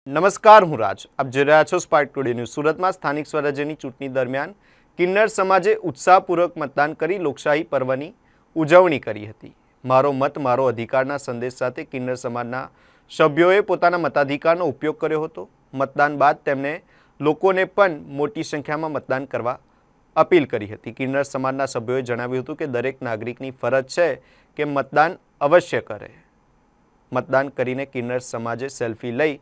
નમસ્કાર, હું રાજ. આપ જોઈ રહ્યા છો સ્પાર્ક ટુડે ન્યૂઝ. સુરતમાં સ્થાનિક સ્વરાજ્યની ચૂંટણી દરમિયાન કિન્નર સમાજે ઉત્સાહપૂર્વક મતદાન કરી લોકશાહી પર્વની ઉજવણી કરી હતી. મારો મત મારો અધિકારના સંદેશ સાથે કિન્નર સમાજના સભ્યોએ પોતાના મતાધિકારનો ઉપયોગ કર્યો હતો. મતદાન બાદ તેમણે લોકોને પણ મોટી સંખ્યામાં મતદાન કરવા અપીલ કરી હતી. કિન્નર સમાજના સભ્યોએ જણાવ્યું હતું કે દરેક નાગરિકની ફરજ છે કે મતદાન અવશ્ય કરે. મતદાન કરીને કિન્નર સમાજે સેલ્ફી લઈ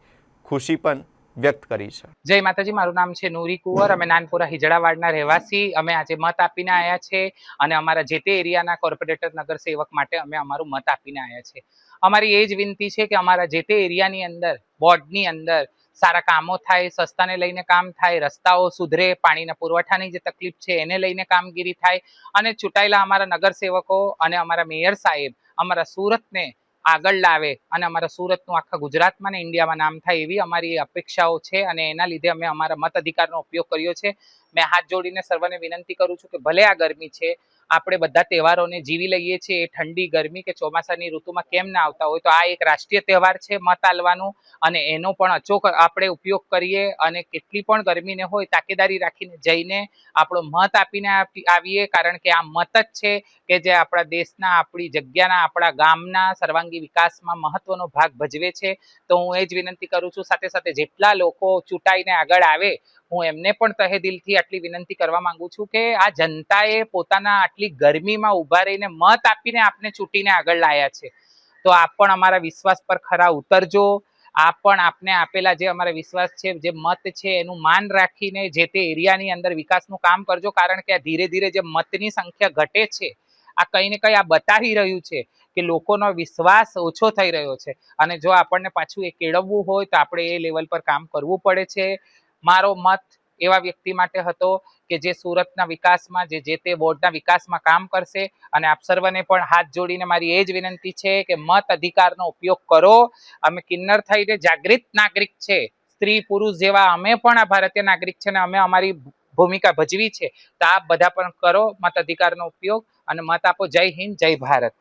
ખુશી પણ વ્યક્ત કરી છે. જય માતાજી. મારું નામ છે નૂરી કુંવર. અમે નાનપુરા હિજડાવાડના રહેવાસી. અમે આજે મત આપીને આવ્યા છે અને અમારા જે તે એરિયાના કોર્પોરેટર નગરસેવક માટે અમે અમારું મત આપીને આવ્યા છે. અમારી એ જ વિનંતી છે કે અમારા જે તે એરિયાની અંદર વોર્ડની અંદર સારા કામો થાય, સસ્તાને લઈને કામ થાય, રસ્તાઓ સુધરે, પાણીના પુરવઠાની જે તકલીફ છે એને લઈને કામગીરી થાય અને ચૂંટાયેલા અમારા નગરસેવકો અને અમારા મેયર સાહેબ અમારા સુરતને આગળ લાવે અને અમારા સુરતનું આખા ગુજરાતમાં ને ઇન્ડિયામાં નામ થાય એવી અમારી અપેક્ષાઓ છે અને એના લીધે અમે અમારા મત અધિકારનો ઉપયોગ કર્યો છે. મેં હાથ જોડીને સર્વને વિનંતી કરું છું કે ભલે આ ગરમી છે, આપણે બધા તહેવારોને જીવી લઈએ છીએ. એ ઠંડી, ગરમી કે ચોમાસાની ઋતુમાં કેમ ના આવતા હોય, તો આ એક રાષ્ટ્રીય તહેવાર છે મત આલવાનું અને એનો પણ અચોક આપણે ઉપયોગ કરીએ અને કેટલી પણ ગરમીને હોય તાકેદારી રાખીને જઈને આપણો મત આપીને આવીએ, કારણ કે આ મત જ છે કે જે આપણા દેશના, આપણી જગ્યાના, આપણા ગામના સર્વાંગી વિકાસમાં મહત્વનો ભાગ ભજવે છે. તો હું એ જ વિનંતી કરું છું. સાથે સાથે જેટલા લોકો ચૂંટાઈને આગળ આવે, હું એમને પણ તહે દિલથી આટલી વિનંતી કરવા માંગુ છું કે આ જનતાએ પોતાના આટલી ગરમીમાં ઊભા રહીને મત આપીને આપને ચૂંટીને આગળ લાયા છે, તો આપ પણ અમારા વિશ્વાસ પર ખરા ઉતરજો. આપ પણ આપને આપેલા જે અમારા વિશ્વાસ છે, જે મત છે, એનું માન રાખીને જે તે એરિયાની અંદર વિકાસનું કામ કરજો, કારણ કે આ ધીરે ધીરે જે મતની સંખ્યા ઘટે છે, આ કંઈ ને કંઈ આ બતાવી રહ્યું છે કે લોકોનો વિશ્વાસ ઓછો થઈ રહ્યો છે અને જો આપણને પાછું એ કેળવવું હોય તો આપણે એ લેવલ પર કામ કરવું પડે છે. મારો મત એવા વ્યક્તિ માટે હતો કે જે સુરતના વિકાસમાં, જે તે વોર્ડના વિકાસમાં કામ કરશે અને આપ સર્વને પણ હાથ જોડીને મારી એ જ વિનંતી છે કે મત અધિકારનો ઉપયોગ કરો. અમે કિન્નર થઈને જાગૃત નાગરિક છે, સ્ત્રી પુરુષ જેવા અમે પણ આ ભારતીય નાગરિક છે અને અમે અમારી ભૂમિકા ભજવી છે, તો આપ બધા પણ કરો મત અધિકારનો ઉપયોગ અને મત આપો. જય હિન્દ, જય ભારત.